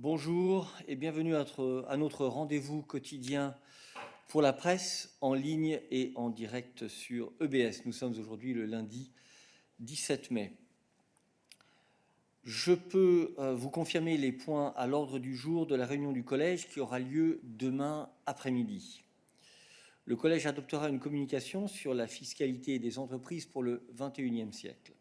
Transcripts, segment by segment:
Bonjour et bienvenue à notre rendez-vous quotidien pour la presse en ligne et en direct sur EBS. Nous sommes aujourd'hui le lundi 17 mai. Je peux vous confirmer les points à l'ordre du jour de la réunion du collège qui aura lieu demain après-midi. Le collège adoptera une communication sur la fiscalité des entreprises pour le XXIe siècle.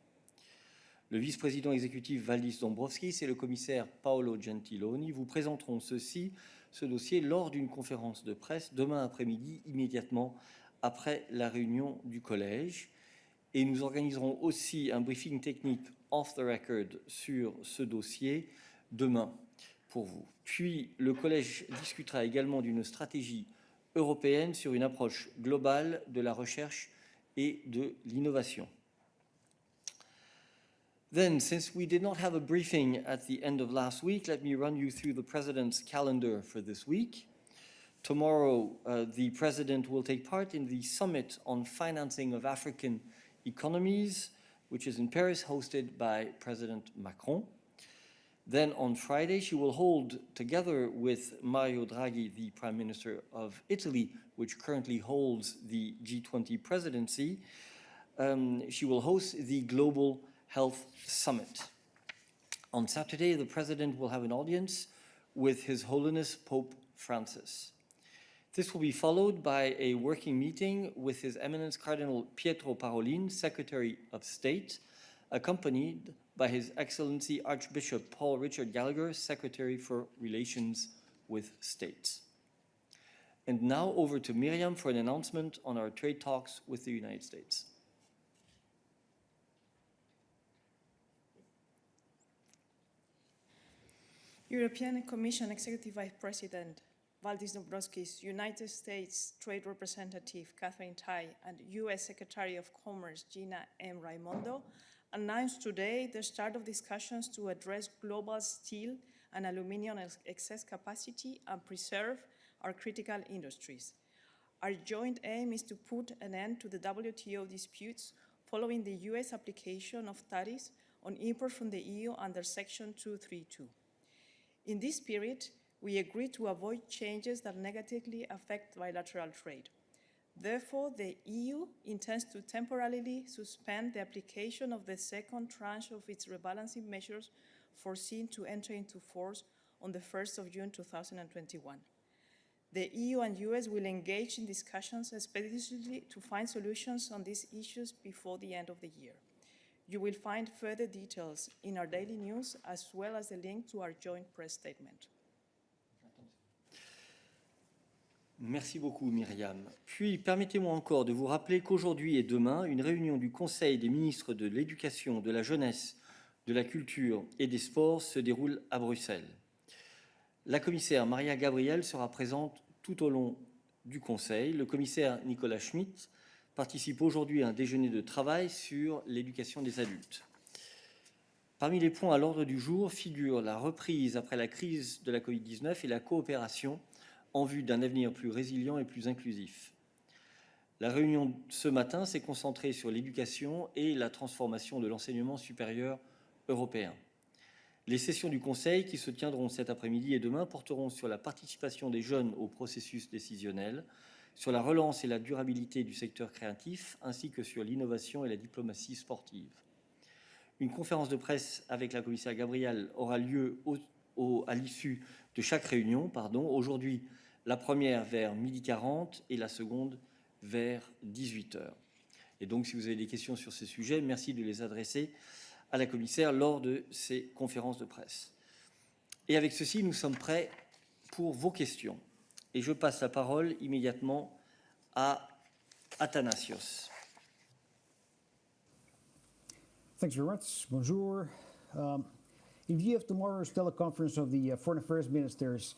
Le vice-président exécutif Valdis Dombrovskis et le commissaire Paolo Gentiloni vous présenteront ce dossier lors d'une conférence de presse demain après-midi, immédiatement après la réunion du collège. Et nous organiserons aussi un briefing technique off the record sur ce dossier demain pour vous. Puis, le collège discutera également d'une stratégie européenne sur une approche globale de la recherche et de l'innovation. Then, since we did not have a briefing at the end of last week, let me run you through the President's calendar for this week. Tomorrow, the President will take part in the Summit on Financing of African Economies, which is in Paris, hosted by President Macron. Then on Friday, she will hold, together with Mario Draghi, the Prime Minister of Italy, which currently holds the G20 presidency, she will host the Global Health Summit. On Saturday, the President will have an audience with His Holiness Pope Francis. This will be followed by a working meeting with His Eminence Cardinal Pietro Parolin, Secretary of State, accompanied by His Excellency Archbishop Paul Richard Gallagher, Secretary for Relations with States. And now over to Miriam for an announcement on our trade talks with the United States. European Commission Executive Vice President Valdis Dombrovskis, United States Trade Representative Catherine Tai, and U.S. Secretary of Commerce Gina M. Raimondo announced today the start of discussions to address global steel and aluminum excess capacity and preserve our critical industries. Our joint aim is to put an end to the WTO disputes following the U.S. application of tariffs on imports from the EU under Section 232. In this spirit, we agreed to avoid changes that negatively affect bilateral trade. Therefore, the EU intends to temporarily suspend the application of the second tranche of its rebalancing measures foreseen to enter into force on the 1st of June 2021. The EU and US will engage in discussions expeditiously to find solutions on these issues before the end of the year. You will find further details in our daily news as well as a link to our joint press statement. Merci beaucoup Myriam. Puis permettez-moi encore de vous rappeler qu'aujourd'hui et demain, une réunion du Conseil des ministres de l'Éducation, de la Jeunesse, de la Culture et des Sports se déroule à Bruxelles. La commissaire Maria Gabriel sera présente tout au long du Conseil. Le commissaire Nicolas Schmit participe aujourd'hui à un déjeuner de travail sur l'éducation des adultes. Parmi les points à l'ordre du jour figurent la reprise après la crise de la Covid-19 et la coopération en vue d'un avenir plus résilient et plus inclusif. La réunion ce matin s'est concentrée sur l'éducation et la transformation de l'enseignement supérieur européen. Les sessions du Conseil qui se tiendront cet après-midi et demain porteront sur la participation des jeunes au processus décisionnel, sur la relance et la durabilité du secteur créatif, ainsi que sur l'innovation et la diplomatie sportive. Une conférence de presse avec la commissaire Gabriel aura lieu à l'issue de chaque réunion. Aujourd'hui, la première vers 12h40 et la seconde vers 18h. Et donc, si vous avez des questions sur ces sujets, merci de les adresser à la commissaire lors de ces conférences de presse. Et avec ceci, nous sommes prêts pour vos questions. Et je passe la parole immédiatement à Athanasios. Thanks very much. Bonjour. In view of tomorrow's teleconference of the Foreign Affairs Ministers,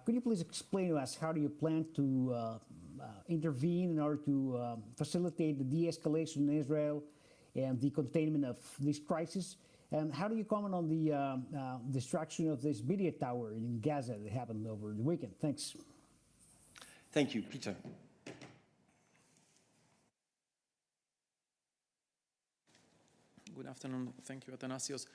could you please explain to us how do you plan to intervene in order to facilitate the de-escalation in Israel and the containment of this crisis? And how do you comment on the destruction of this media tower in Gaza that happened over the weekend? Thanks. Thank you. Peter. Good afternoon. Thank you, Athanasios.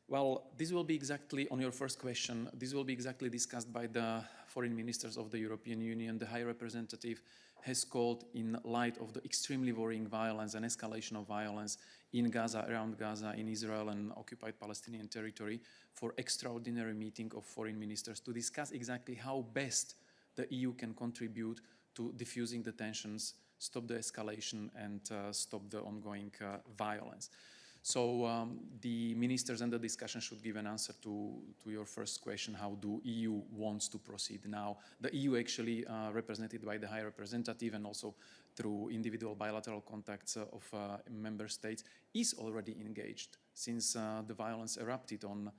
Well, this will be exactly, on your first question, this will be exactly discussed by the foreign ministers of the European Union. The High Representative has called, in light of the extremely worrying violence and escalation of violence in Gaza, around Gaza, in Israel and occupied Palestinian territory, for extraordinary meeting of foreign ministers to discuss exactly how best the EU can contribute to diffusing the tensions, stop the escalation, and stop the ongoing violence. So the ministers and the discussion should give an answer to your first question: how do EU wants to proceed now? The EU actually, represented by the High Representative and also through individual bilateral contacts of member states, is already engaged since the violence erupted on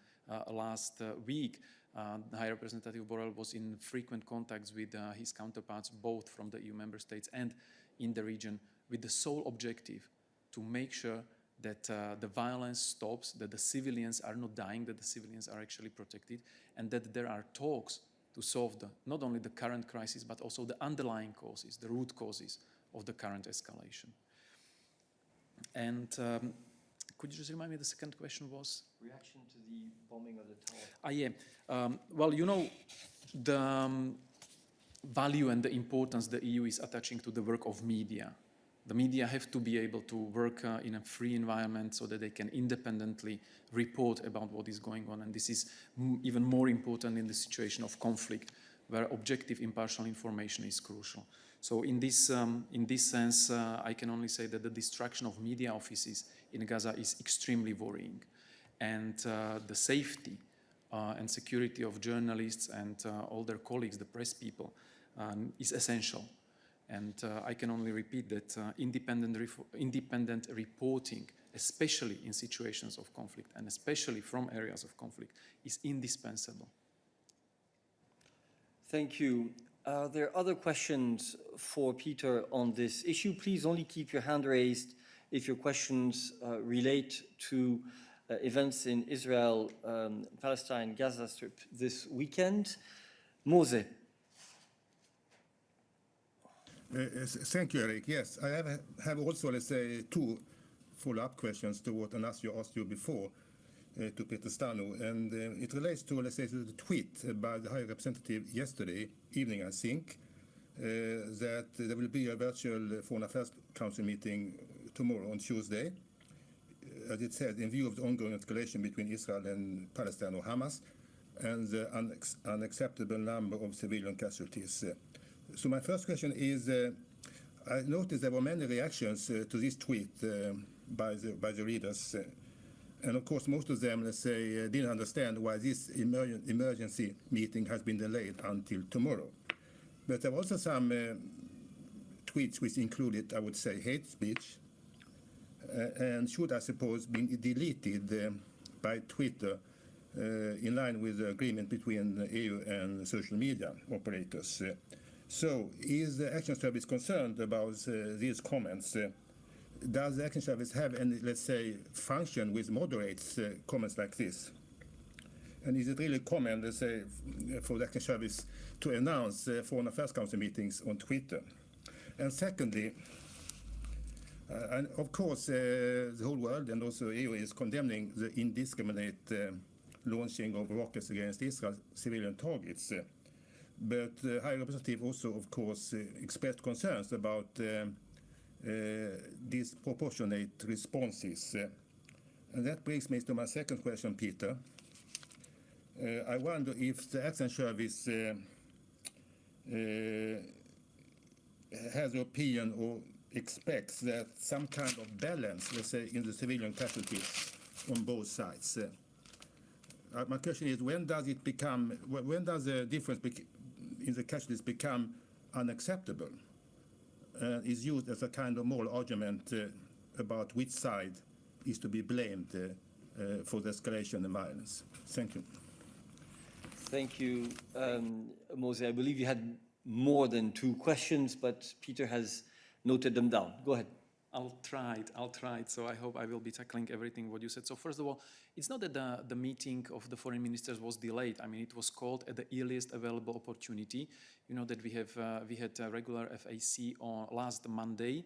last week. The High Representative Borrell was in frequent contacts with his counterparts, both from the EU member states and in the region, with the sole objective to make sure that the violence stops, that the civilians are not dying, that the civilians are actually protected, and that there are talks to solve not only the current crisis, but also the underlying causes, the root causes of the current escalation. And could you just remind me the second question was? Reaction to the bombing of the tower. Yeah. Well, you know, the value and the importance the EU is attaching to the work of media. The media have to be able to work in a free environment so that they can independently report about what is going on. And this is even more important in the situation of conflict, where objective, impartial information is crucial. So in this sense, I can only say that the destruction of media offices in Gaza is extremely worrying. And the safety and security of journalists and all their colleagues, the press people, is essential. And I can only repeat that independent reporting, especially in situations of conflict and especially from areas of conflict, is indispensable. Thank you. Are there other questions for Peter on this issue? Please only keep your hand raised if your questions relate to events in Israel, Palestine, Gaza Strip this weekend. Mose. Thank you, Eric. Yes, I have also, let's say, two follow-up questions to what Anasio asked you before to Peter Stano, and it relates to, let's say, to the tweet by the High Representative yesterday evening, I think, that there will be a virtual Foreign Affairs Council meeting tomorrow on Tuesday, as it said, in view of the ongoing escalation between Israel and Palestine or Hamas, and the unacceptable number of civilian casualties. So my first question is, I noticed there were many reactions to this tweet by the readers, and of course most of them, let's say, didn't understand why this emergency meeting has been delayed until tomorrow. But there were also some tweets which included, I would say, hate speech, and should, I suppose, be deleted by Twitter in line with the agreement between the EU and social media operators. So, is the Action Service concerned about these comments? Does the Action Service have any, let's say, function which moderates comments like this? And is it really common, let's say, for the Action Service to announce Foreign Affairs Council meetings on Twitter? And secondly, and of course, the whole world and also EU is condemning the indiscriminate launching of rockets against Israel's civilian targets. But the High Representative also, of course, expressed concerns about disproportionate responses. And that brings me to my second question, Peter. I wonder if the Action Service has an opinion or expects that some kind of balance, let's say, in the civilian casualties on both sides. My question is, when does the difference in the casualties become unacceptable? Is used as a kind of moral argument about which side is to be blamed for the escalation of violence. Thank you. Thank you, Mose. I believe you had more than two questions, but Peter has noted them down. Go ahead. I'll try it. So I hope I will be tackling everything what you said. So first of all, it's not that the meeting of the foreign ministers was delayed. I mean, it was called at the earliest available opportunity. You know that we had a regular FAC on last Monday.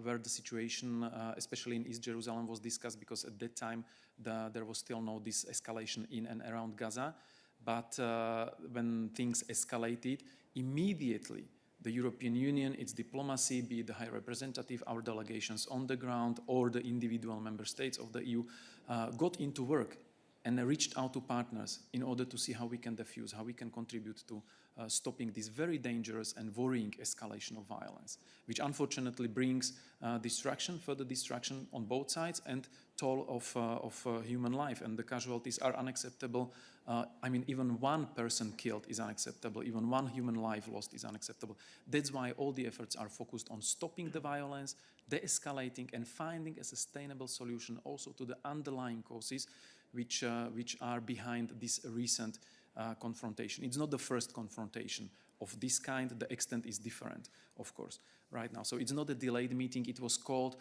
where the situation, especially in East Jerusalem, was discussed, because at that time there was still no this escalation in and around Gaza. But when things escalated, immediately the European Union, its diplomacy, be it the High Representative, our delegations on the ground, or the individual member states of the EU, got into work and reached out to partners in order to see how we can diffuse, how we can contribute to stopping this very dangerous and worrying escalation of violence, which unfortunately brings further destruction on both sides, and toll of human life. And the casualties are unacceptable. I mean, even one person killed is unacceptable. Even one human life lost is unacceptable. That's why all the efforts are focused on stopping the violence, de-escalating, and finding a sustainable solution also to the underlying causes which are behind this recent confrontation. It's not the first confrontation of this kind. The extent is different, of course, right now. So it's not a delayed meeting. It was called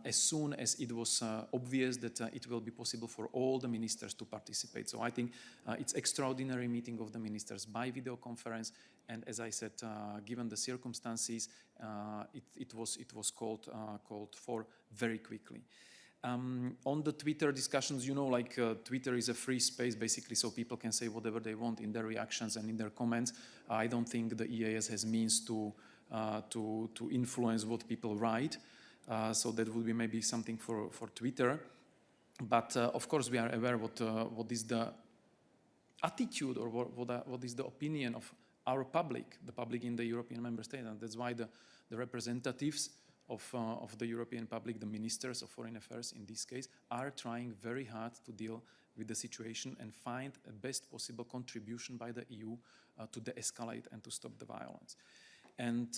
as soon as it was obvious that it will be possible for all the ministers to participate. So I think it's extraordinary meeting of the ministers by video conference. And as I said, given the circumstances, it was called for very quickly. On the Twitter discussions, you know, like Twitter is a free space basically, so people can say whatever they want in their reactions and in their comments. I don't think the EAS has means to influence what people write, so that would be maybe something for Twitter. But of course, we are aware what is the attitude, or what is the opinion of our public, the public in the European member states, and that's why the representatives of the European public, the ministers of foreign affairs in this case, are trying very hard to deal with the situation and find a best possible contribution by the EU to de-escalate and to stop the violence. And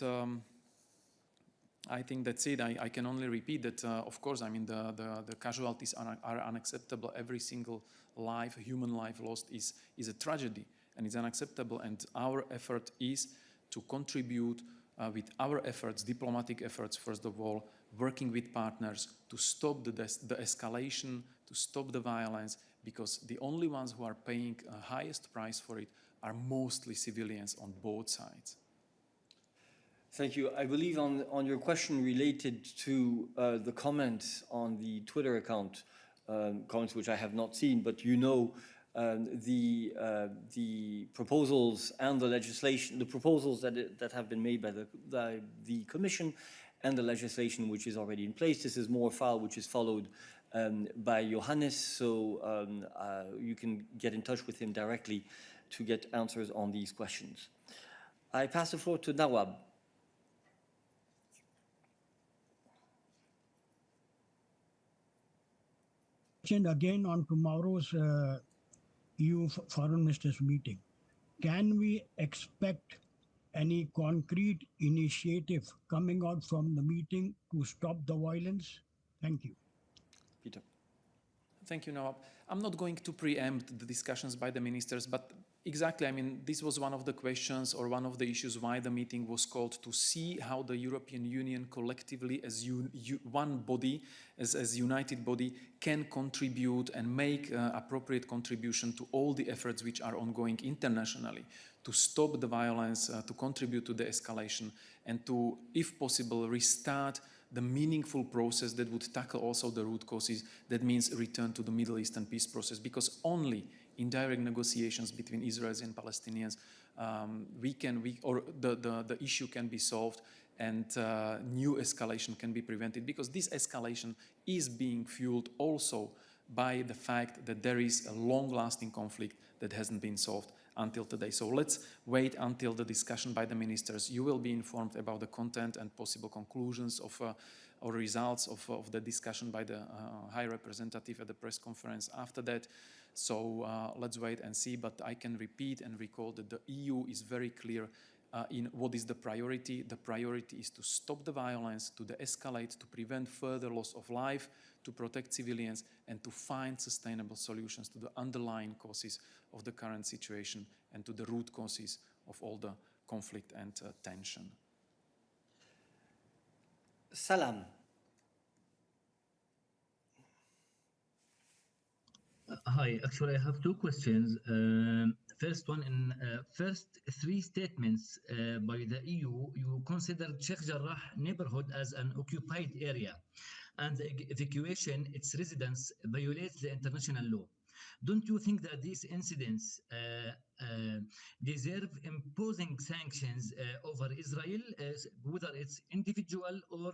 I think that's it. I can only repeat that, of course, I mean, the casualties are unacceptable. Every single life, human life lost is a tragedy, and it's unacceptable. And our effort is to contribute with our efforts, diplomatic efforts first of all, working with partners to stop the escalation, to stop the violence, because the only ones who are paying the highest price for it are mostly civilians on both sides. Thank you. I believe on your question related to the comments on the Twitter account, comments which I have not seen, but you know, the proposals and the legislation, the proposals that have been made by the Commission, and the legislation which is already in place. This is more a file which is followed by Johannes, so you can get in touch with him directly to get answers on these questions. I pass the floor to Nawab. Again on tomorrow's EU foreign ministers meeting, can we expect any concrete initiative coming out from the meeting to stop the violence? Thank you. Peter. Thank you, Nawab. I'm not going to preempt the discussions by the ministers, but exactly, I mean, this was one of the questions or one of the issues why the meeting was called, to see how the European Union collectively as one body, as united body, can contribute and make appropriate contribution to all the efforts which are ongoing internationally to stop the violence, to contribute to the escalation, and to, if possible, restart the meaningful process that would tackle also the root causes. That means return to the Middle Eastern peace process, because only in direct negotiations between Israelis and Palestinians, the issue can be solved, and new escalation can be prevented, because this escalation is being fueled also by the fact that there is a long-lasting conflict that hasn't been solved until today. So let's wait until the discussion by the ministers. You will be informed about the content and possible conclusions of or results of the discussion by the High Representative at the press conference after that. So let's wait and see. But I can repeat and recall that the EU is very clear in what is the priority. The priority is to stop the violence, to de-escalate, to prevent further loss of life, to protect civilians, and to find sustainable solutions to the underlying causes of the current situation and to the root causes of all the conflict and tension. Salam. Hi, actually I have two questions. first one, in first three statements by the EU, you considered Sheikh Jarrah neighborhood as an occupied area, and the evacuation its residents violates the international law. Don't you think that these incidents deserve imposing sanctions over Israel, whether it's individual or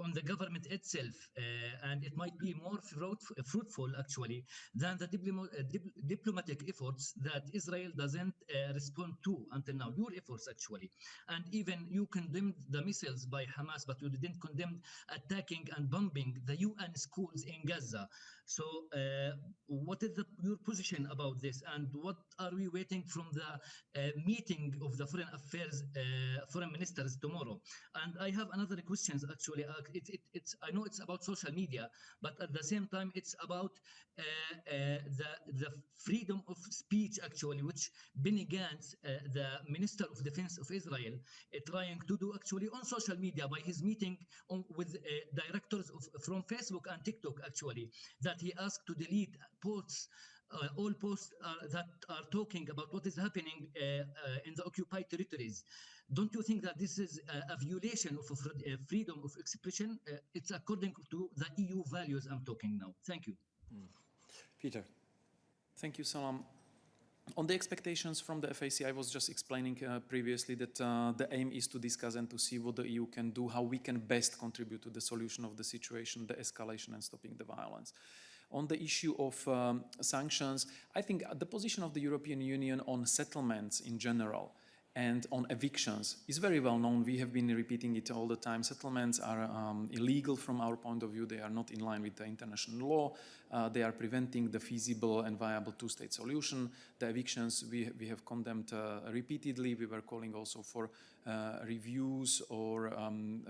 on the government itself? And it might be more fruitful, actually, than the diplomatic efforts that Israel doesn't respond to until now. Your efforts, actually. And even you condemned the missiles by Hamas, but you didn't condemn attacking and bombing the UN schools in Gaza. So what is your position about this, and what are we waiting from the meeting of the foreign ministers tomorrow? And I have another question, actually. It's I know it's about social media, but at the same time it's about the freedom of speech, actually, which Benny Gantz, the Minister of Defense of Israel, trying to do actually on social media by his meeting with directors from Facebook and TikTok, actually, that he asked to delete posts, all posts that are talking about what is happening in the occupied territories. Don't you think that this is a violation of freedom of expression? It's according to the EU values I'm talking now. Thank you. Peter. Thank you, Salam. On the expectations from the FAC, I was just explaining previously that the aim is to discuss and to see what the EU can do, how we can best contribute to the solution of the situation, the escalation, and stopping the violence. On the issue of sanctions, I think the position of the European Union on settlements in general and on evictions is very well known. We have been repeating it all the time. Settlements are illegal from our point of view. They are not in line with the international law. They are preventing the feasible and viable two-state solution. The evictions we have condemned repeatedly. We were calling also for reviews or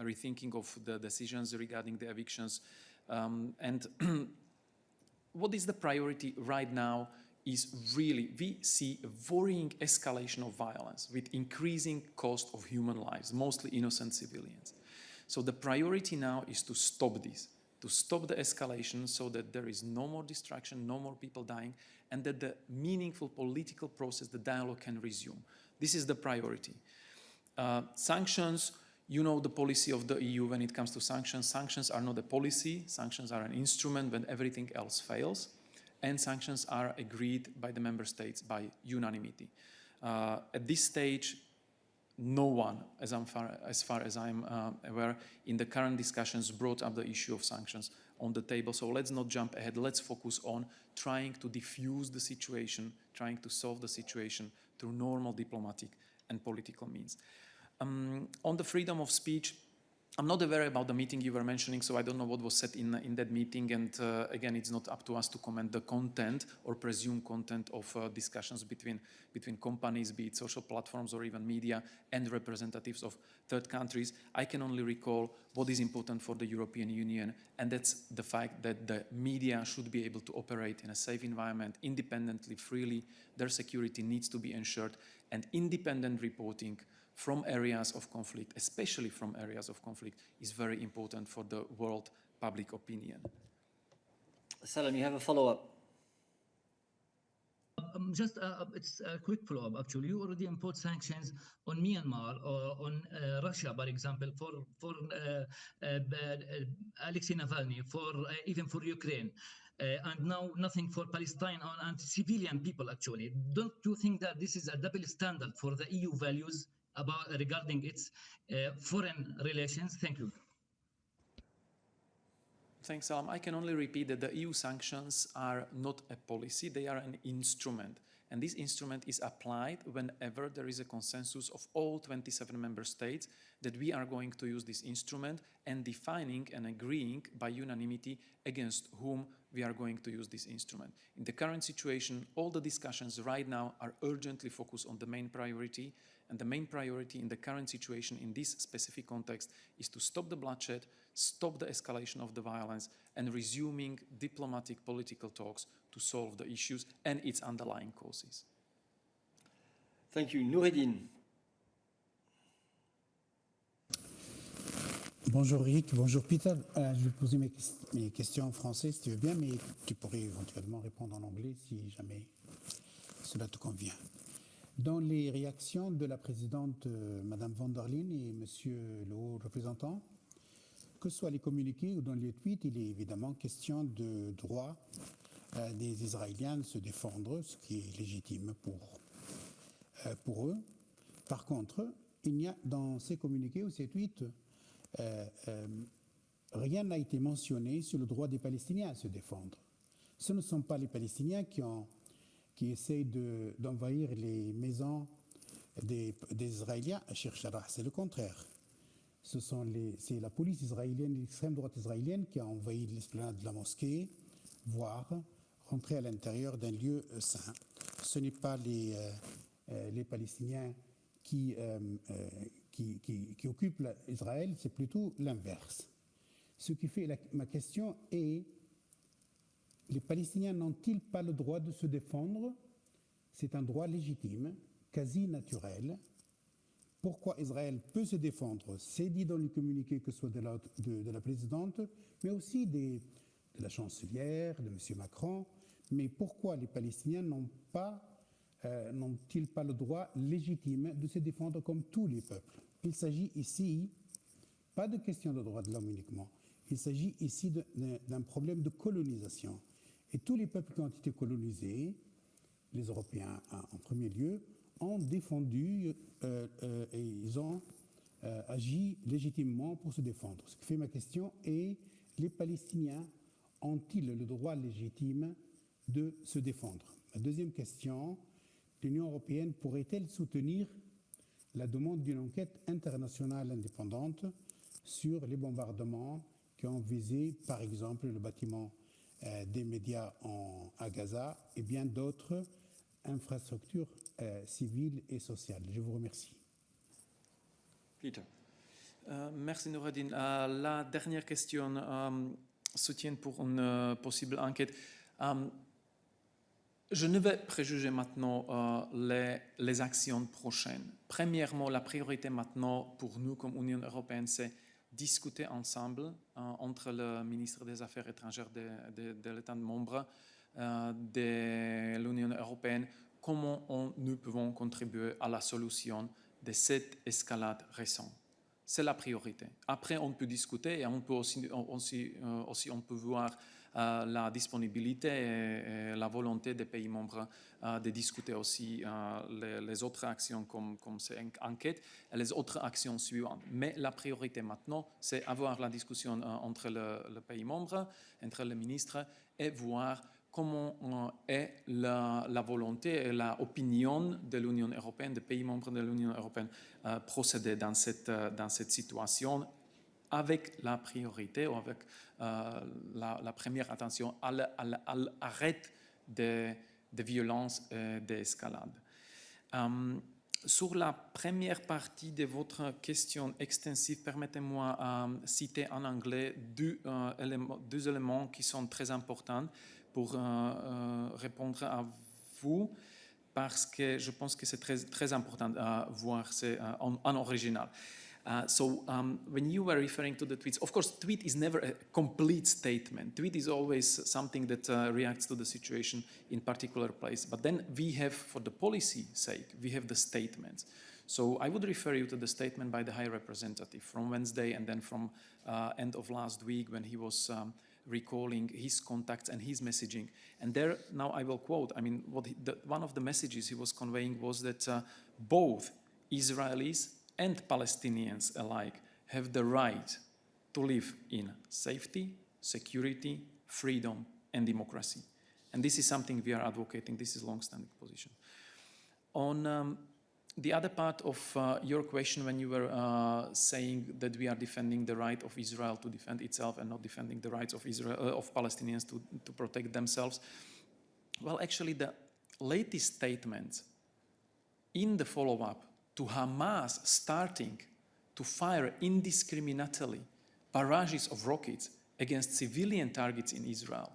rethinking of the decisions regarding the evictions. And what is the priority right now is really, we see a worrying escalation of violence with increasing cost of human lives, mostly innocent civilians. So the priority now is to stop this, to stop the escalation so that there is no more destruction, no more people dying, and that the meaningful political process, the dialogue, can resume. This is the priority. Sanctions, you know the policy of the EU when it comes to sanctions. Sanctions are not a policy. Sanctions are an instrument when everything else fails. And sanctions are agreed by the member states by unanimity. At this stage, no one, as far as I'm aware, in the current discussions brought up the issue of sanctions on the table. So let's not jump ahead. Let's focus on trying to diffuse the situation, trying to solve the situation through normal diplomatic and political means. On the freedom of speech, I'm not aware about the meeting you were mentioning, so I don't know what was said in that meeting. And again, it's not up to us to comment the content or presumed content of discussions between companies, be it social platforms or even media, and representatives of third countries. I can only recall what is important for the European Union, and that's the fact that the media should be able to operate in a safe environment, independently, freely. Their security needs to be ensured, and independent reporting from areas of conflict, especially from areas of conflict, is very important for the world public opinion. Salam, you have a follow-up? Just it's a quick follow-up, actually. You already imposed sanctions on Myanmar or on Russia, for example, for Alexei Navalny, even for Ukraine. And now nothing for Palestine and civilian people, actually. Don't you think that this is a double standard for the EU values regarding its foreign relations? Thank you. Thanks, Salam. I can only repeat that the EU sanctions are not a policy, they are an instrument. And this instrument is applied whenever there is a consensus of all 27 member states that we are going to use this instrument, and defining and agreeing by unanimity against whom we are going to use this instrument. In the current situation, all the discussions right now are urgently focused on the main priority, and the main priority in the current situation in this specific context is to stop the bloodshed, stop the escalation of the violence, and resuming diplomatic political talks to solve the issues and its underlying causes. Thank you. Noureddin. Bonjour Eric, bonjour Peter. Je vais poser mes questions en français si tu veux bien, mais tu pourrais éventuellement répondre en anglais si jamais cela te convient. Dans les réactions de la présidente Mme von der Leyen et Monsieur le haut représentant, que ce soit les communiqués ou dans les tweets, il est évidemment question de droit des Israéliens de se défendre, ce qui est légitime pour eux. Par contre, il n'y a dans ces communiqués ou ces tweets, rien n'a été mentionné sur le droit des Palestiniens à se défendre. Ce ne sont pas les Palestiniens qui essayent d'envahir les maisons des Israéliens à Chercharah, c'est le contraire. C'est la police israélienne, l'extrême droite israélienne qui a envahi l'esplanade de la mosquée, voire rentrer à l'intérieur d'un lieu saint. Ce n'est pas les Palestiniens qui occupent Israël, c'est plutôt l'inverse. Ce qui fait ma question est, les Palestiniens n'ont-ils pas le droit de se défendre? C'est un droit légitime, quasi naturel. Pourquoi Israël peut se défendre? C'est dit dans le communiqué que ce soit de la présidente, mais aussi de la chancelière, de M. Macron. Mais pourquoi les Palestiniens n'ont-ils pas le droit légitime de se défendre comme tous les peuples? Il s'agit ici, pas de question de droits de l'homme uniquement, il s'agit ici d'un problème de colonisation. Et tous les peuples qui ont été colonisés, les Européens en premier lieu, ont défendu et ils ont agi légitimement pour se défendre. Ce qui fait ma question est, les Palestiniens ont-ils le droit légitime de se défendre? La deuxième question, l'Union européenne pourrait-elle soutenir la demande d'une enquête internationale indépendante sur les bombardements qui ont visé, par exemple, le bâtiment des médias à Gaza et bien d'autres infrastructures civiles et sociales? Je vous remercie. Peter. Merci Noureddin. La dernière question, soutien pour une possible enquête. Je ne vais préjuger maintenant les actions prochaines. Premièrement, la priorité maintenant pour nous comme Union européenne, c'est discuter ensemble entre le ministre des Affaires étrangères de l'État membre de l'Union européenne comment nous pouvons contribuer à la solution de cette escalade récente. C'est la priorité. Après, on peut discuter et on peut aussi on peut voir la disponibilité et la volonté des pays membres de discuter aussi les autres actions comme ces enquêtes et les autres actions suivantes. Mais la priorité maintenant, c'est avoir la discussion entre le pays membre, entre les ministres et voir comment est la volonté et l'opinion de l'Union européenne, des pays membres de l'Union européenne, procéder dans cette situation avec la priorité ou avec la première attention à l'arrêt de violences et d'escalade. Sur la première partie de votre question extensive, permettez-moi citer en anglais deux éléments qui sont très importants pour répondre à vous, parce que je pense que c'est très important de voir en original. When you were referring to the tweets, of course, tweet is never a complete statement. Tweet is always something that reacts to the situation in particular place. But then we have, for the policy sake, we have the statements. So I would refer you to the statement by the High Representative from Wednesday and then from end of last week when he was recalling his contacts and his messaging. And there, now I will quote, I mean, one of the messages he was conveying was that both Israelis and Palestinians alike have the right to live in safety, security, freedom, and democracy. And this is something we are advocating. This is a long-standing position. On the other part of your question, when you were saying that we are defending the right of Israel to defend itself and not defending the rights of Palestinians to protect themselves, well, actually, the latest statements in the follow-up to Hamas starting to fire indiscriminately barrages of rockets against civilian targets in Israel.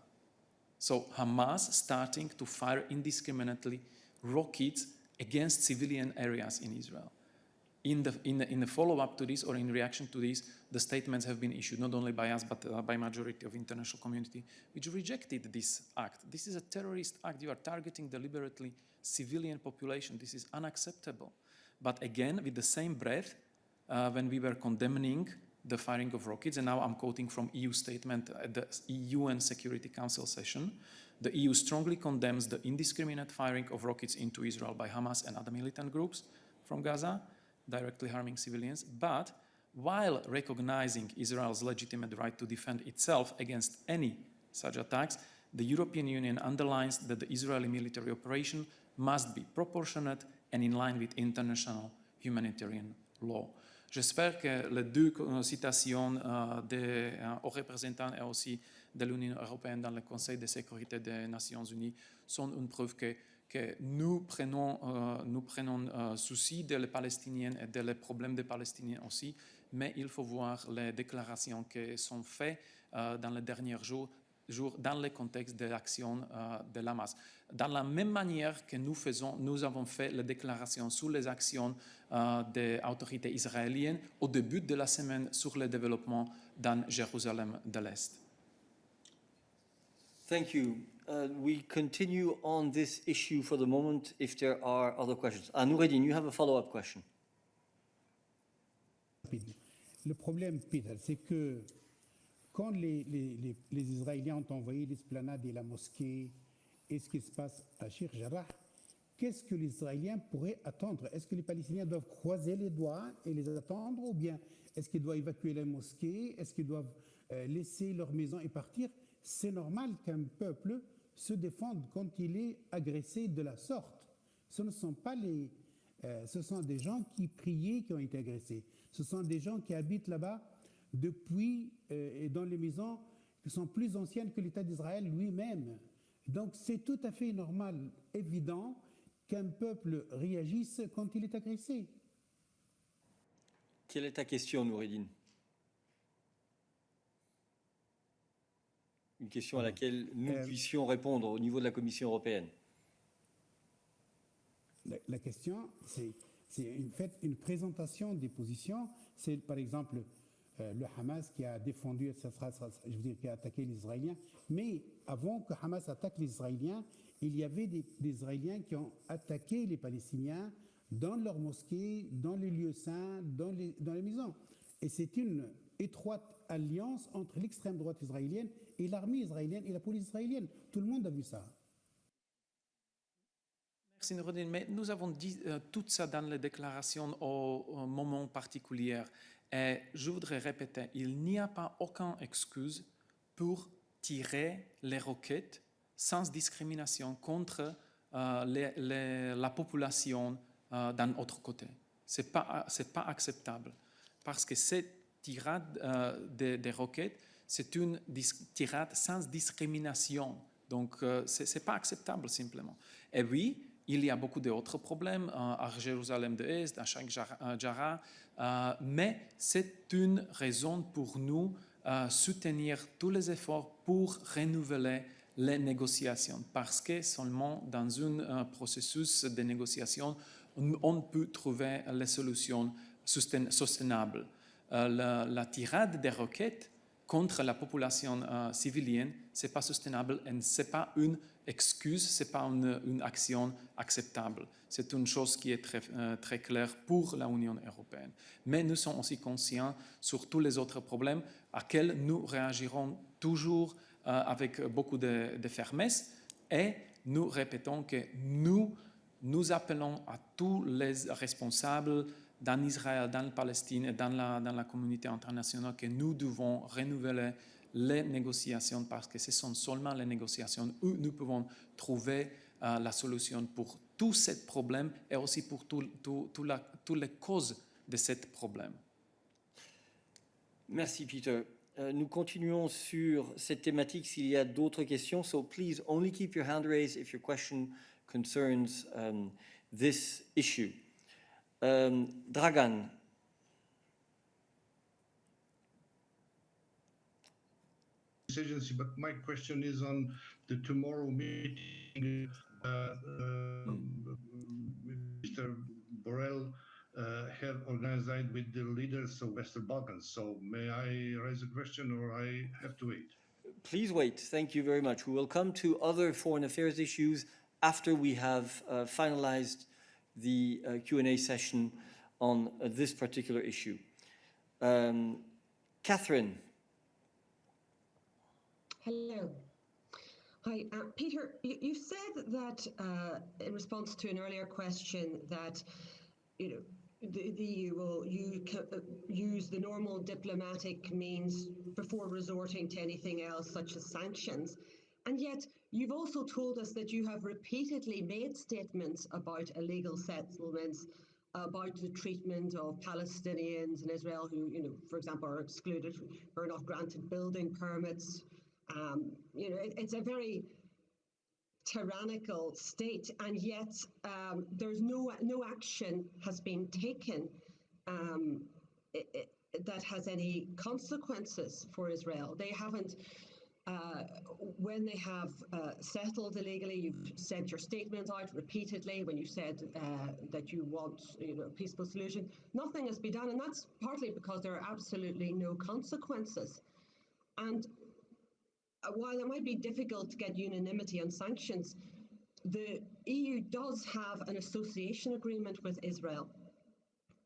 So Hamas starting to fire indiscriminately rockets against civilian areas in Israel. In the follow-up to this or in reaction to this, the statements have been issued not only by us but by majority of international community, which rejected this act. This is a terrorist act. You are targeting deliberately civilian population. This is unacceptable. But again, with the same breath, when we were condemning the firing of rockets, and now I'm quoting from EU statement at the UN Security Council session, the EU strongly condemns the indiscriminate firing of rockets into Israel by Hamas and other militant groups from Gaza, directly harming civilians. But while recognizing Israel's legitimate right to defend itself against any such attacks, the European Union underlines that the Israeli military operation must be proportionate and in line with international humanitarian law. J'espère que les deux citations des hauts représentants et aussi de l'Union européenne dans le Conseil de sécurité des Nations unies sont une preuve que nous prenons souci des Palestiniens et des problèmes des Palestiniens aussi, mais il faut voir les déclarations qui sont faites dans les derniers jours dans le contexte de l'action de l'Hamas. Dans la même manière que nous avons fait les déclarations sur les actions des autorités israéliennes au début de la semaine sur le développement dans Jérusalem de l'Est. Thank you. We continue on this issue for the moment if there are other questions. Noureddin, you have a follow-up question. Le problème, Peter, c'est que quand les Israéliens ont envoyé l'esplanade et la mosquée et ce qui se passe à Sheikh Jarrah, qu'est-ce que les Israéliens pourraient attendre? Est-ce que les Palestiniens doivent croiser les doigts et les attendre, ou bien est-ce qu'ils doivent évacuer la mosquée? Est-ce qu'ils doivent laisser leur maison et partir? C'est normal qu'un peuple se défende quand il est agressé de la sorte. Ce ne sont pas ce sont des gens qui priaient qui ont été agressés. Ce sont des gens qui habitent là-bas depuis et dans les maisons qui sont plus anciennes que l'État d'Israël lui-même. Donc c'est tout à fait normal, évident, qu'un peuple réagisse quand il est agressé. Quelle est ta question, Noureddin? Une question à laquelle nous puissions répondre au niveau de la Commission européenne. La question, c'est en fait une présentation des positions. C'est par exemple le Hamas qui a défendu, qui a attaqué les Israéliens. Mais avant que Hamas attaque les Israéliens, il y avait des Israéliens qui ont attaqué les Palestiniens dans leurs mosquées, dans les lieux saints, dans les maisons. Et c'est une étroite alliance entre l'extrême droite israélienne et l'armée israélienne et la police israélienne. Tout le monde a vu ça. Merci Noureddin, mais nous avons dit tout ça dans les déclarations au moment particulier. Et je voudrais répéter, il n'y a pas aucune excuse pour tirer les roquettes sans discrimination contre la population d'un autre côté. Ce n'est pas acceptable parce que cette tirade des roquettes, c'est une tirade sans discrimination. Donc, ce n'est pas acceptable simplement. Et oui, il y a beaucoup d'autres problèmes à Jérusalem de l'Est, à Sheikh Jarrah, mais c'est une raison pour nous soutenir tous les efforts pour renouveler les négociations, parce que seulement dans un processus de négociation, on peut trouver les solutions soutenables. La tirade des roquettes contre la population civilienne, ce n'est pas soutenable et ce n'est pas une excuse, ce n'est pas une action acceptable. C'est une chose qui est très claire pour l'Union européenne. Mais nous sommes aussi conscients sur tous les autres problèmes auxquels nous réagirons toujours avec beaucoup de fermesse et nous répétons que nous appelons à tous les responsables dans Israël, dans la Palestine et dans la communauté internationale que nous devons renouveler les négociations parce que ce sont seulement les négociations où nous pouvons trouver la solution pour tous ces problèmes et aussi pour toutes les causes de ces problèmes. Merci Peter. Nous continuons sur cette thématique s'il y a d'autres questions. So please only keep your hand raised if your question concerns this issue. Dragan. Decisions, but my question is on the tomorrow meeting. Mr. Borrell have organized with the leaders of Western Balkans. So may I raise a question or I have to wait? Please wait. Thank you very much. We will come to other foreign affairs issues after we have finalized the Q&A session on this particular issue. Catherine. Hello. Hi, Peter, you said that in response to an earlier question that, the EU will use the normal diplomatic means before resorting to anything else, such as sanctions. And yet, you've also told us that you have repeatedly made statements about illegal settlements, about the treatment of Palestinians in Israel who, for example, are excluded, or not granted building permits. It's a very tyrannical state, and yet there's no action has been taken that has any consequences for Israel. They haven't. When they have settled illegally, you've sent your statement out repeatedly when you said that you want a peaceful solution. Nothing has been done, and that's partly because there are absolutely no consequences. And while it might be difficult to get unanimity on sanctions, the EU does have an association agreement with Israel.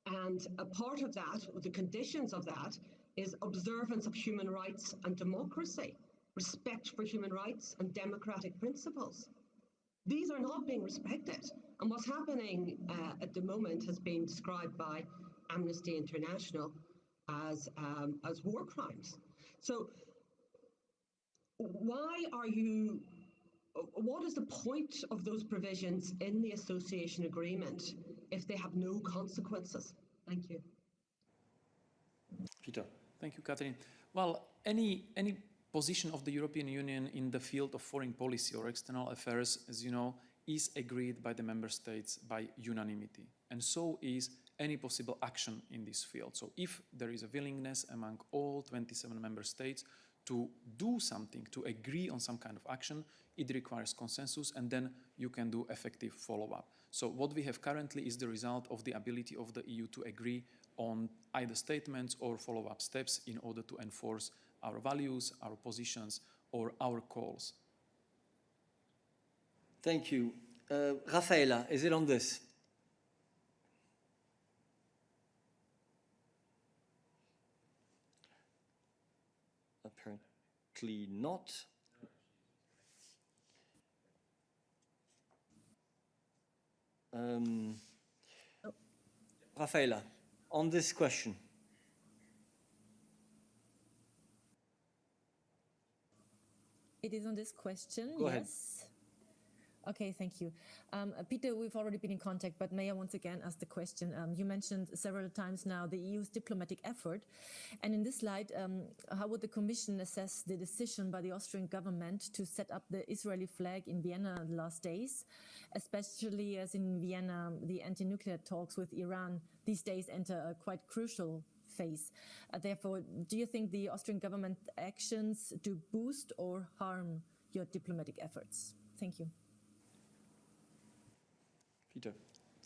And a part of that, the conditions of that, is observance of human rights and democracy, respect for human rights and democratic principles. These are not being respected. And what's happening at the moment has been described by Amnesty International as war crimes. So what is the point of those provisions in the association agreement if they have no consequences? Thank you. Peter. Thank you, Catherine. Well, any position of the European Union in the field of foreign policy or external affairs, as you know, is agreed by the member states by unanimity. And so is any possible action in this field. So if there is a willingness among all 27 member states to do something, to agree on some kind of action, it requires consensus, and then you can do effective follow-up. So what we have currently is the result of the ability of the EU to agree on either statements or follow-up steps in order to enforce our values, our positions, or our calls. Thank you. Rafaela, is it on this? Apparently not. Rafaela, on this question. It is on this question, Go ahead. yes. Okay, thank you. Peter, we've already been in contact, but may I once again ask the question? You mentioned several times now the EU's diplomatic effort. And in this light, how would the Commission assess the decision by the Austrian government to set up the Israeli flag in Vienna in the last days, especially as in Vienna, the anti-nuclear talks with Iran these days enter a quite crucial phase. Therefore, do you think the Austrian government actions do boost or harm your diplomatic efforts? Thank you. Peter.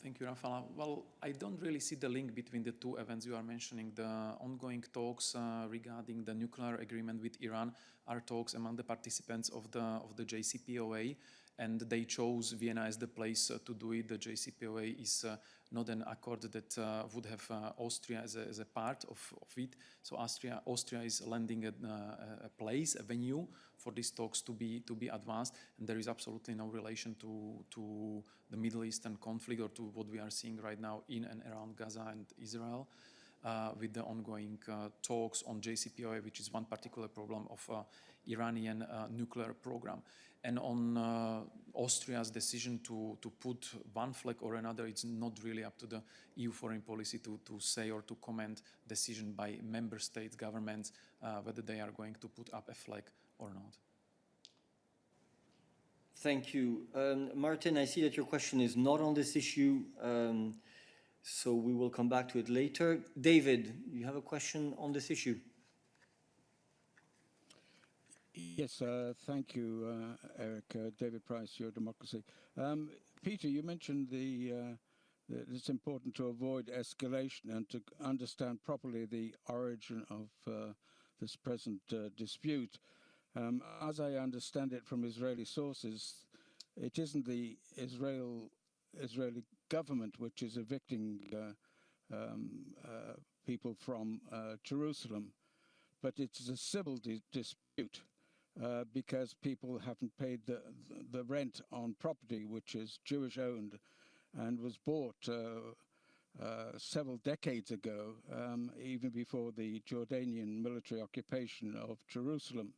Thank you, Rafaela. Well, I don't really see the link between the two events you are mentioning. The ongoing talks regarding the nuclear agreement with Iran are talks among the participants of the JCPOA, and they chose Vienna as the place to do it. The JCPOA is not an accord that would have Austria as a part of it. So Austria is lending a place, a venue for these talks to be advanced, and there is absolutely no relation to the Middle Eastern conflict or to what we are seeing right now in and around Gaza and Israel. With the ongoing talks on JCPOA, which is one particular problem of Iranian nuclear program. And on Austria's decision to put one flag or another, it's not really up to the EU foreign policy to say or to comment decision by member states, governments, whether they are going to put up a flag or not. Thank you. Martin, I see that your question is not on this issue, so we will come back to it later. David, you have a question on this issue? Yes, thank you, Eric. David Price, Your Democracy. Peter, you mentioned that it's important to avoid escalation and to understand properly the origin of this present dispute. As I understand it from Israeli sources, it isn't the Israeli government which is evicting people from Jerusalem, but it's a civil dispute because people haven't paid the rent on property which is Jewish owned and was bought several decades ago, even before the Jordanian military occupation of Jerusalem.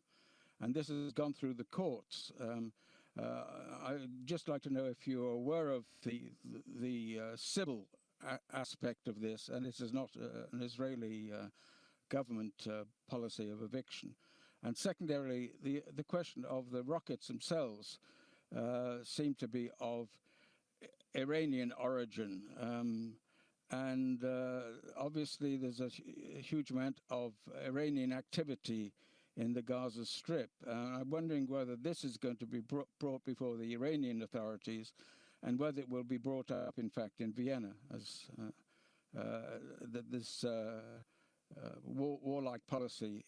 And this has gone through the courts. I'd just like to know if you're aware of the civil aspect of this, and this is not an Israeli government policy of eviction. And secondarily, the question of the rockets themselves seem to be of Iranian origin. And obviously there's a huge amount of Iranian activity in the Gaza Strip. I'm wondering whether this is going to be brought before the Iranian authorities and whether it will be brought up, in fact, in Vienna as that this warlike policy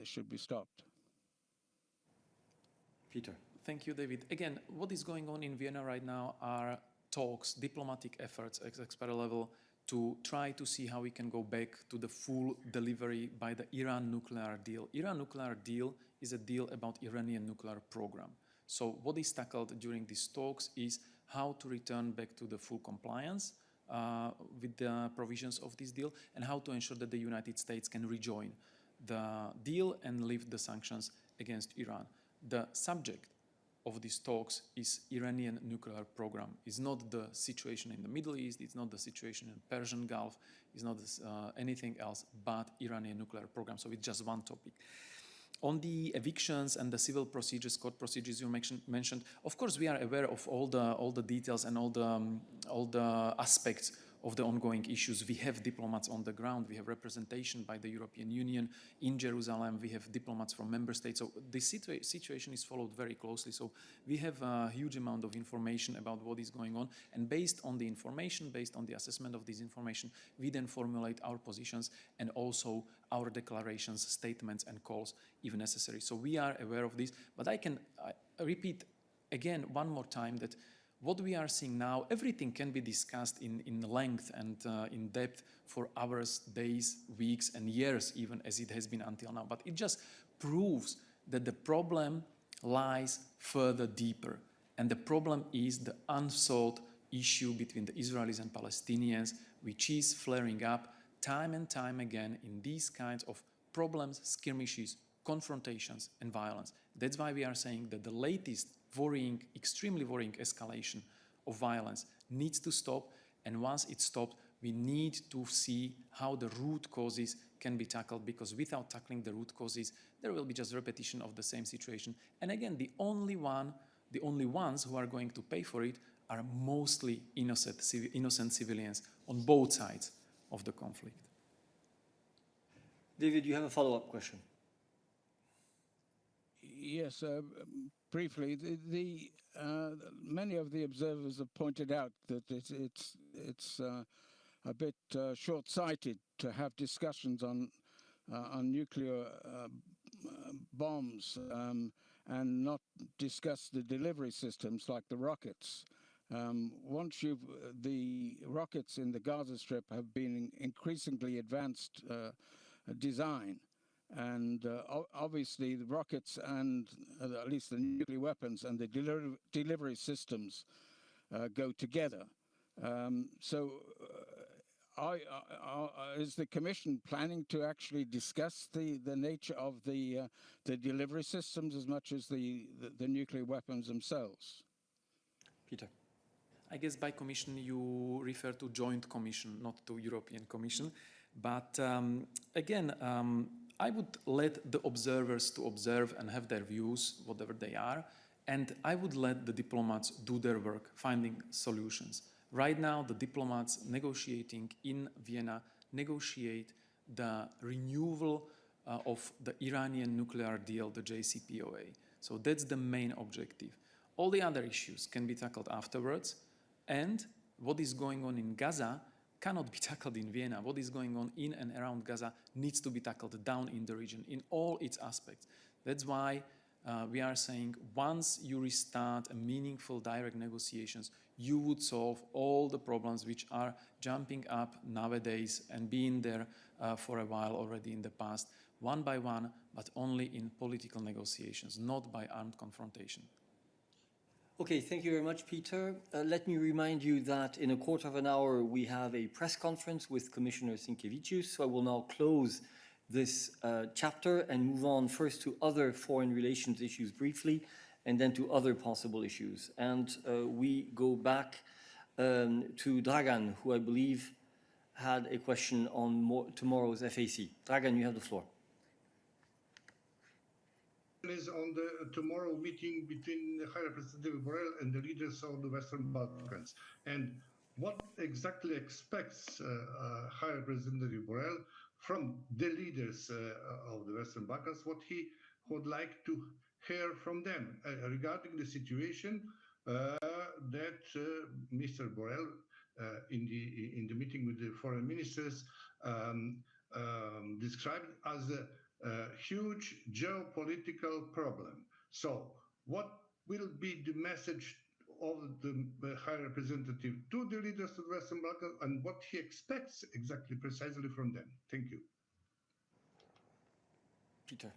should be stopped. Peter. Thank you, David. Again, what is going on in Vienna right now are talks, diplomatic efforts at expert level to try to see how we can go back to the full delivery by the Iran nuclear deal. Iran nuclear deal is a deal about Iranian nuclear program. So what is tackled during these talks is how to return back to the full compliance with the provisions of this deal and how to ensure that the United States can rejoin the deal and lift the sanctions against Iran. The subject of these talks is Iranian nuclear program. It's not the situation in the Middle East, it's not the situation in Persian Gulf, it's not anything else but Iranian nuclear program. So it's just one topic. On the evictions and the civil procedures, court procedures you mentioned, of course we are aware of all the details and all the aspects of the ongoing issues. We have diplomats on the ground. We have representation by the European Union in Jerusalem. We have diplomats from member states. So this situation is followed very closely. So we have a huge amount of information about what is going on. And based on the information, based on the assessment of this information, we then formulate our positions and also our declarations, statements, and calls if necessary. So we are aware of this. But I can repeat again one more time that what we are seeing now, everything can be discussed in length and in depth for hours, days, weeks, and years even, as it has been until now. But it just proves that the problem lies further deeper. And the problem is the unsolved issue between the Israelis and Palestinians, which is flaring up time and time again in these kinds of problems, skirmishes, confrontations, and violence. That's why we are saying that the latest worrying, extremely worrying escalation of violence needs to stop. And once it stops, we need to see how the root causes can be tackled, because without tackling the root causes, there will be just repetition of the same situation. And again, the only ones who are going to pay for it are mostly innocent civilians on both sides of the conflict. David, you have a follow-up question. Yes, briefly, many of the observers have pointed out that it's a bit short-sighted to have discussions on nuclear bombs and not discuss the delivery systems like the rockets. Once the rockets in the Gaza Strip have been increasingly advanced design. And obviously the rockets and at least the nuclear weapons and the delivery systems go together. Is the Commission planning to actually discuss the nature of the delivery systems as much as the nuclear weapons themselves? Peter. I guess by Commission you refer to Joint Commission, not to European Commission. But again, I would let the observers to observe and have their views, whatever they are, and I would let the diplomats do their work, finding solutions. Right now, the diplomats negotiating in Vienna negotiate the renewal of the Iranian nuclear deal, the JCPOA. So that's the main objective. All the other issues can be tackled afterwards, and what is going on in Gaza cannot be tackled in Vienna. What is going on in and around Gaza needs to be tackled down in the region in all its aspects. That's why we are saying once you restart a meaningful direct negotiations, you would solve all the problems which are jumping up nowadays and being there for a while already in the past, one by one, but only in political negotiations, not by armed confrontation. Okay, thank you very much, Peter. Let me remind you that in a quarter of an hour we have a press conference with Commissioner Sinkevicius, so I will now close this chapter and move on first to other foreign relations issues briefly, and then to other possible issues. And we go back to Dragan, who I believe had a question on tomorrow's FAC. Dragan, you have the floor. Is on the tomorrow meeting between High Representative Borrell and the leaders of the Western Balkans. And what exactly expects High Representative Borrell from the leaders of the Western Balkans, what he would like to hear from them regarding the situation that Mr. Borrell in the meeting with the foreign ministers described as a huge geopolitical problem. So what will be the message of the High Representative to the leaders of the Western Balkans, and what he expects exactly precisely from them? Thank you. Peter.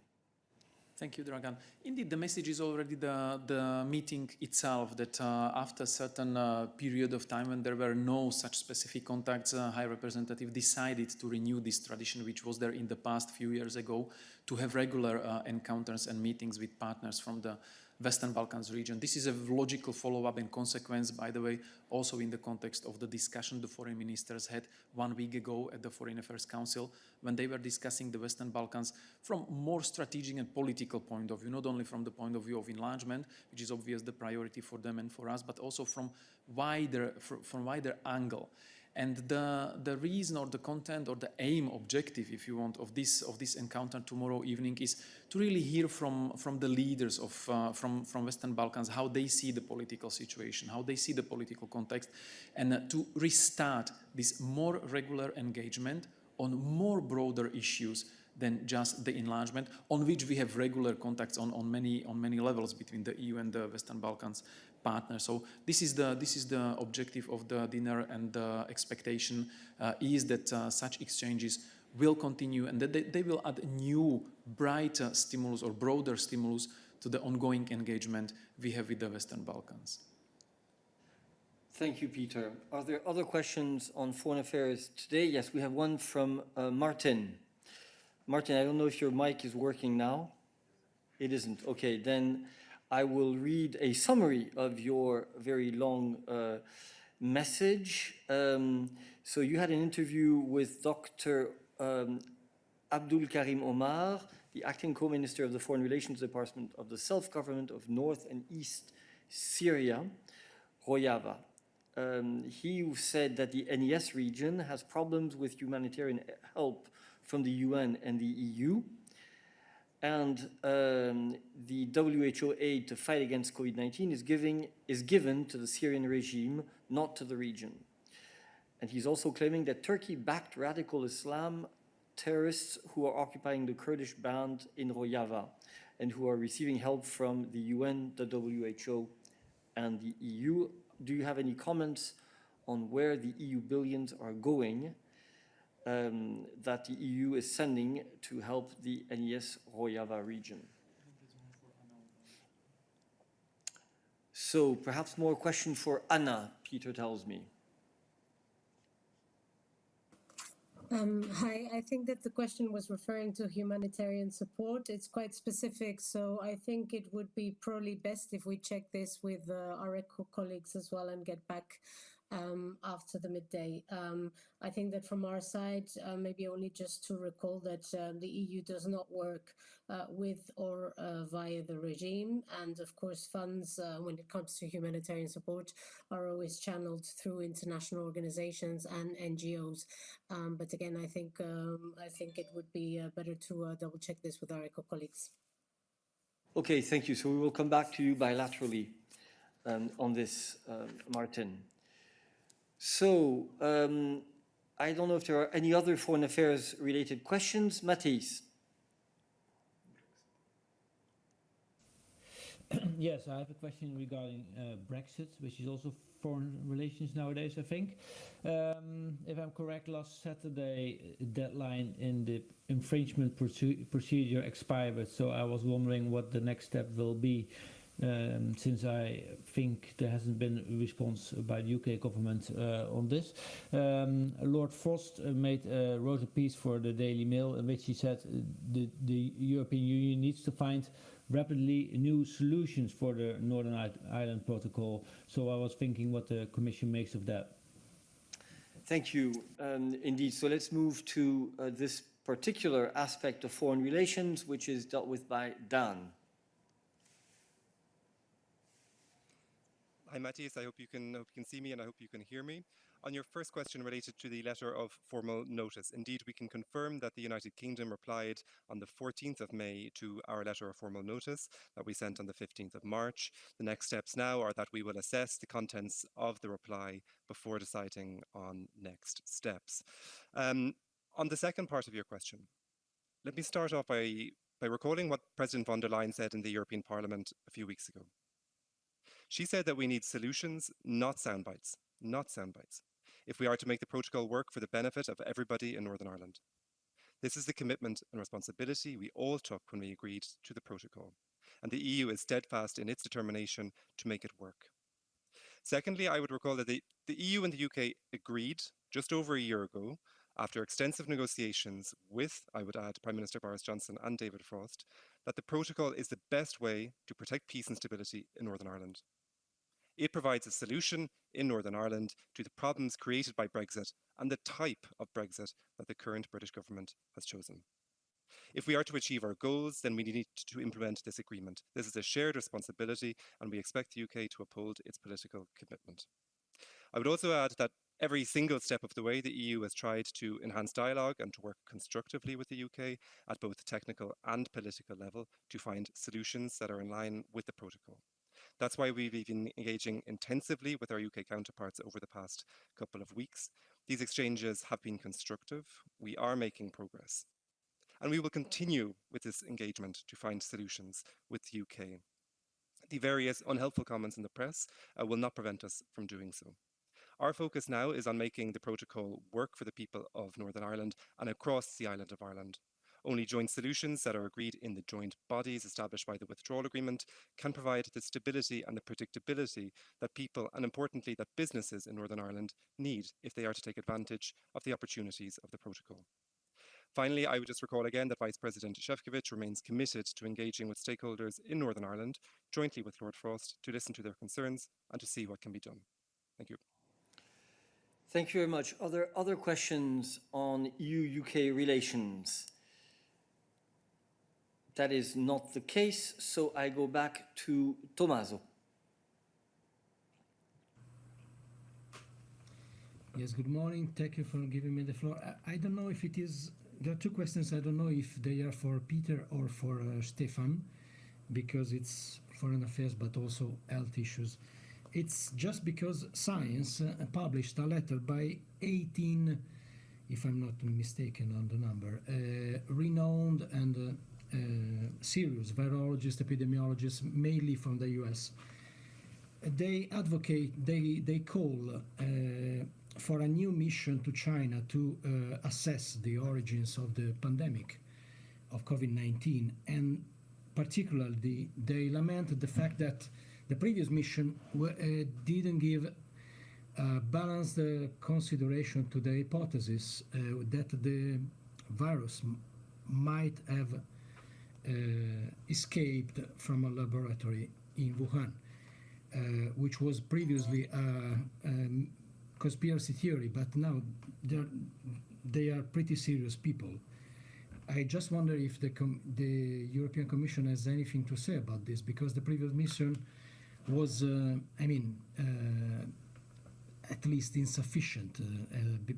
Thank you, Dragan. Indeed, the message is already the meeting itself, that after a certain period of time when there were no such specific contacts, High Representative decided to renew this tradition, which was there in the past few years ago, to have regular encounters and meetings with partners from the Western Balkans region. This is a logical follow-up and consequence, by the way, also in the context of the discussion the foreign ministers had 1 week ago at the Foreign Affairs Council, when they were discussing the Western Balkans from more strategic and political point of view, not only from the point of view of enlargement, which is obvious the priority for them and for us, but also from wider angle. And the reason or the content or the aim, objective, if you want, of this encounter tomorrow evening is to really hear from the leaders of from Western Balkans how they see the political situation, how they see the political context, and to restart this more regular engagement on more broader issues than just the enlargement, on which we have regular contacts on many levels between the EU and the Western Balkans partners. So this is the objective of the dinner, and the expectation is that such exchanges will continue, and that they will add new, brighter stimulus or broader stimulus to the ongoing engagement we have with the Western Balkans. Thank you, Peter. Are there other questions on foreign affairs today? Yes, we have one from Martin. Martin, I don't know if your mic is working now. It isn't. Okay, then I will read a summary of your very long message. So you had an interview with Dr. Abdul Karim Omar, the acting co-minister of the Foreign Relations Department of the Self-Government of North and East Syria, Rojava. He said that the NES region has problems with humanitarian help from the UN and the EU, and the WHO aid to fight against COVID-19 is given to the Syrian regime, not to the region. And he's also claiming that Turkey-backed radical Islam terrorists who are occupying the Kurdish band in Rojava and who are receiving help from the UN, the WHO, and the EU. Do you have any comments on where the EU billions are going that the EU is sending to help the NES Rojava region? So perhaps more question for Anna, Peter tells me. Hi, I think that the question was referring to humanitarian support. It's quite specific, so I think it would be probably best if we check this with our ECHO colleagues as well and get back after the midday. I think that from our side, maybe only just to recall that the EU does not work with or via the regime, and of course funds when it comes to humanitarian support are always channeled through international organizations and NGOs. But again, I think it would be better to double check this with our ECHO colleagues. Okay, thank you. So we will come back to you bilaterally on this, Martin. So I don't know if there are any other foreign affairs related questions. Matthijs. Yes, I have a question regarding Brexit, which is also foreign relations nowadays, I think. If I'm correct, last Saturday, deadline in the infringement procedure expired, so I was wondering what the next step will be, since I think there hasn't been a response by the UK government on this. Lord Frost wrote a piece for the Daily Mail in which he said the European Union needs to find rapidly new solutions for the Northern Ireland Protocol. So I was thinking what the Commission makes of that. Thank you. Indeed. So let's move to this particular aspect of foreign relations, which is dealt with by Dan. Hi, Matthias. I hope you can see me and I hope you can hear me. On your first question related to the letter of formal notice, indeed, we can confirm that the United Kingdom replied on the 14th of May to our letter of formal notice that we sent on the 15th of March. The next steps now are that we will assess the contents of the reply before deciding on next steps. On the second part of your question, let me start off by recalling what President von der Leyen said in the European Parliament a few weeks ago. She said that we need solutions, not soundbites, if we are to make the protocol work for the benefit of everybody in Northern Ireland. This is the commitment and responsibility we all took when we agreed to the protocol, and the EU is steadfast in its determination to make it work. Secondly, I would recall that the EU and the UK agreed just over a year ago, after extensive negotiations with, I would add, Prime Minister Boris Johnson and David Frost, that the protocol is the best way to protect peace and stability in Northern Ireland. It provides a solution in Northern Ireland to the problems created by Brexit and the type of Brexit that the current British government has chosen. If we are to achieve our goals, then we need to implement this agreement. This is a shared responsibility, and we expect the UK to uphold its political commitment. I would also add that every single step of the way, the EU has tried to enhance dialogue and to work constructively with the UK at both technical and political level to find solutions that are in line with the protocol. That's why we've been engaging intensively with our UK counterparts over the past couple of weeks. These exchanges have been constructive. We are making progress. And we will continue with this engagement to find solutions with the UK. The various unhelpful comments in the press will not prevent us from doing so. Our focus now is on making the protocol work for the people of Northern Ireland and across the island of Ireland. Only joint solutions that are agreed in the joint bodies established by the withdrawal agreement can provide the stability and the predictability that people, and importantly that businesses in Northern Ireland, need if they are to take advantage of the opportunities of the protocol. Finally, I would just recall again that Vice President Šefčovič remains committed to engaging with stakeholders in Northern Ireland, jointly with Lord Frost, to listen to their concerns and to see what can be done. Thank you. Thank you very much. Are there other questions on EU-UK relations? That is not the case, so I go back to Tommaso. Yes, good morning. Thank you for giving me the floor. I don't know if it is, there are two questions. I don't know if they are for Peter or for Stefan, because it's foreign affairs, but also health issues. It's just because Science published a letter by 18, if I'm not mistaken on the number, renowned and serious virologists, epidemiologists, mainly from the US. They advocate, they call for a new mission to China to assess the origins of the pandemic of COVID-19, and particularly they lament the fact that the previous mission didn't give balanced consideration to the hypothesis that the virus might have escaped from a laboratory in Wuhan, which was previously a conspiracy theory, but now they are pretty serious people. I just wonder if the European Commission has anything to say about this, because the previous mission was, at least insufficient,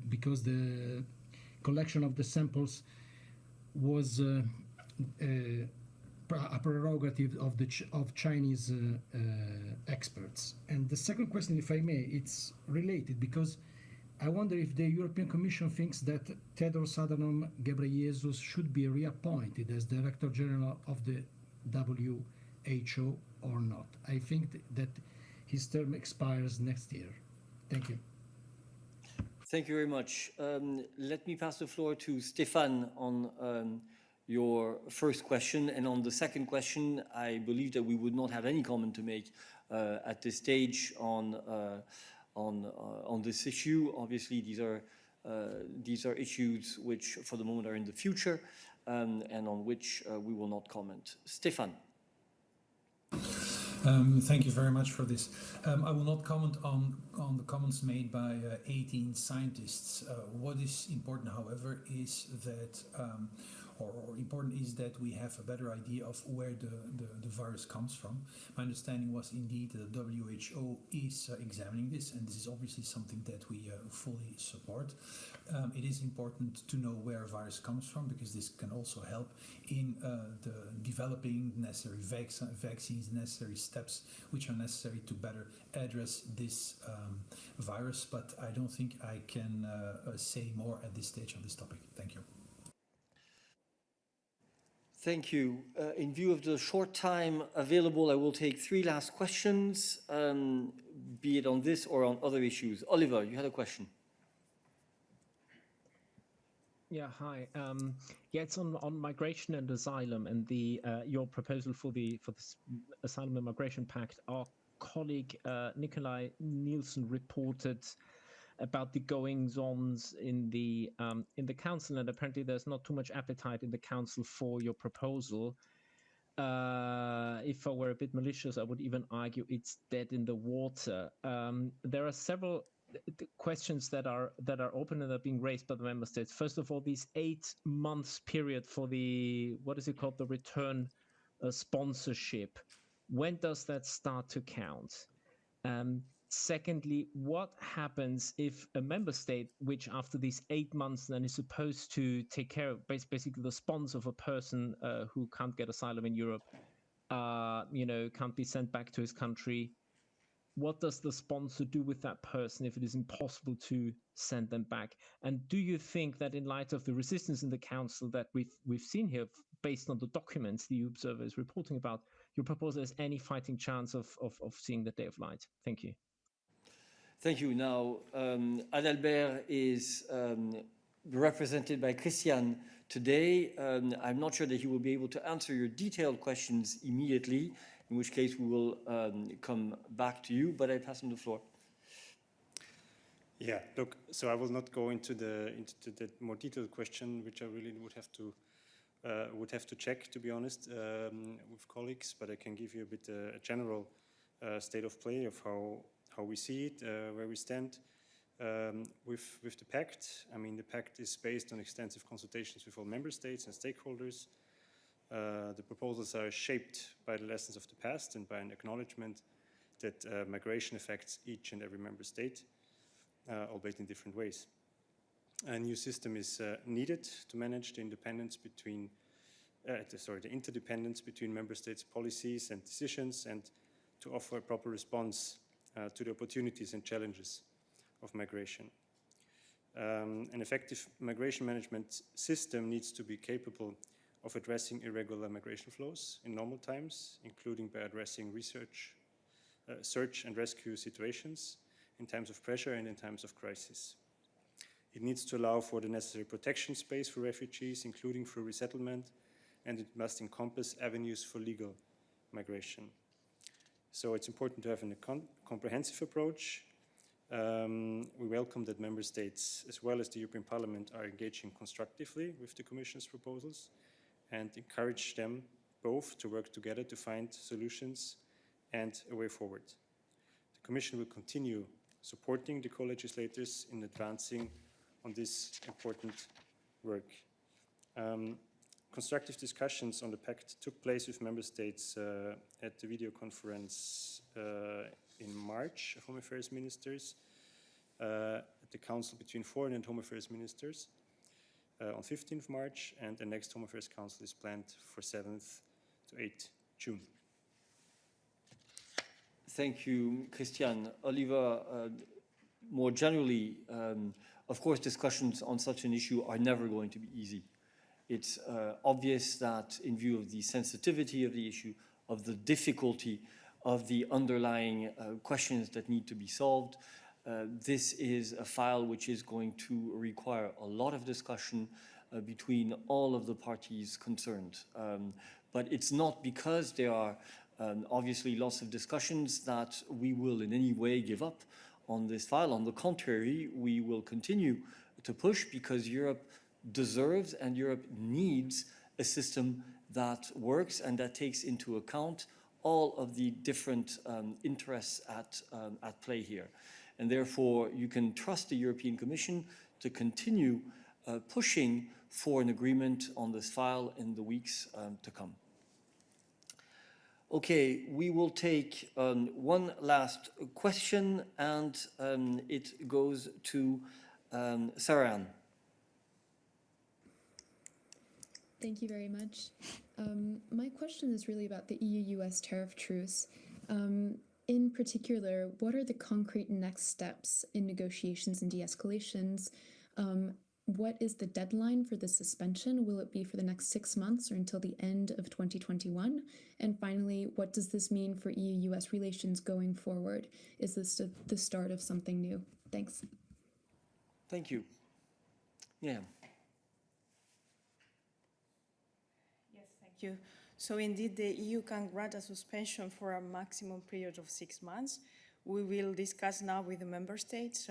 because the collection of the samples was a prerogative of Chinese experts. And the second question, if I may, it's related, because I wonder if the European Commission thinks that Tedros Adhanom Ghebreyesus should be reappointed as Director General of the WHO or not. I think that his term expires next year. Thank you. Thank you very much. Let me pass the floor to Stéphane on your first question. And on the second question, I believe that we would not have any comment to make at this stage on this issue. Obviously, these are issues which, for the moment, are in the future and on which we will not comment. Stéphane. Thank you very much for this. I will not comment on the comments made by 18 scientists. What is important, however, is that, or important is that we have a better idea of where the virus comes from. My understanding was indeed that the WHO is examining this, and this is obviously something that we fully support. It is important to know where a virus comes from, because this can also help in the developing necessary vaccines, necessary steps which are necessary to better address this virus. But I don't think I can say more at this stage on this topic. Thank you. Thank you. In view of the short time available, I will take 3 last questions, be it on this or on other issues. Oliver, you had a question. Yeah, hi. Yeah, it's on migration and asylum and the your proposal for this Asylum and Migration Pact. Our colleague Nikolai Nielsen reported about the goings-ons in the council, and apparently there's not too much appetite in the council for your proposal. If I were a bit malicious, I would even argue it's dead in the water. There are several questions that are open and are being raised by the member states. First of all, these 8 months period for the, what is it called, the return sponsorship. When does that start to count? Secondly, what happens if a member state, which after these 8 months then is supposed to take care of basically the sponsor of a person who can't get asylum in Europe, can't be sent back to his country? What does the sponsor do with that person if it is impossible to send them back? And do you think that in light of the resistance in the council that we've seen here, based on the documents the EU Observer is reporting about, your proposal has any fighting chance of seeing the day of light? Thank you. Thank you. Now, Adalbert is represented by Christian today. I'm not sure that he will be able to answer your detailed questions immediately, in which case we will come back to you, but I pass him the floor. Yeah, look, so I will not go into the more detailed question, which I really would have to check, to be honest, with colleagues, but I can give you a bit a general state of play of how we see it, where we stand with the pact. I mean, the pact is based on extensive consultations with all member states and stakeholders. The proposals are shaped by the lessons of the past and by an acknowledgement that migration affects each and every member state, albeit in different ways. A new system is needed to manage the interdependence between member states' policies and decisions, and to offer a proper response to the opportunities and challenges of migration. An effective migration management system needs to be capable of addressing irregular migration flows in normal times, including by addressing search and rescue situations in times of pressure and in times of crisis. It needs to allow for the necessary protection space for refugees, including through resettlement, and it must encompass avenues for legal migration. So it's important to have a comprehensive approach. We welcome that member states, as well as the European Parliament, are engaging constructively with the Commission's proposals and encourage them both to work together to find solutions and a way forward. The Commission will continue supporting the co-legislators in advancing on this important work. Constructive discussions on the pact took place with member states at the video conference in March of Home Affairs Ministers, at the Council between Foreign and Home Affairs Ministers on 15th March, and the next Home Affairs Council is planned for 7th to 8th June. Thank you, Christian. Oliver, more generally, of course, discussions on such an issue are never going to be easy. It's obvious that in view of the sensitivity of the issue, of the difficulty of the underlying questions that need to be solved. This is a file which is going to require a lot of discussion between all of the parties concerned. But it's not because there are obviously lots of discussions that we will in any way give up on this file. On the contrary, we will continue to push because Europe deserves and Europe needs a system that works and that takes into account all of the different interests at play here. And therefore, you can trust the European Commission to continue pushing for an agreement on this file in the weeks to come. Okay, we will take one last question, and it goes to Sarah-Anne. Thank you very much. My question is really about the EU-US tariff truce. In particular, what are the concrete next steps in negotiations and de-escalations? What is the deadline for the suspension? Will it be for the next 6 months or until the end of 2021? And finally, what does this mean for EU-US relations going forward? Is this the start of something new? Thanks. Thank you. Yeah. Yes, thank you. So indeed, the EU can grant a suspension for a maximum period of 6 months. We will discuss now with the member states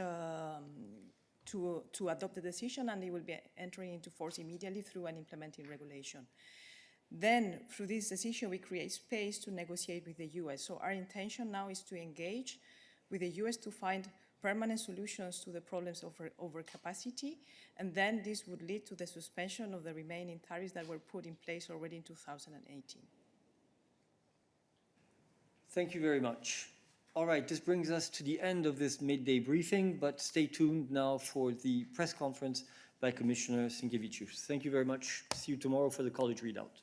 to adopt the decision, and it will be entering into force immediately through an implementing regulation. Then, through this decision, we create space to negotiate with the US. So our intention now is to engage with the US to find permanent solutions to the problems of overcapacity, and then this would lead to the suspension of the remaining tariffs that were put in place already in 2018. Thank you very much. All right, this brings us to the end of this midday briefing, but stay tuned now for the press conference by Commissioner Sinkevičius. Thank you very much. See you tomorrow for the college readout.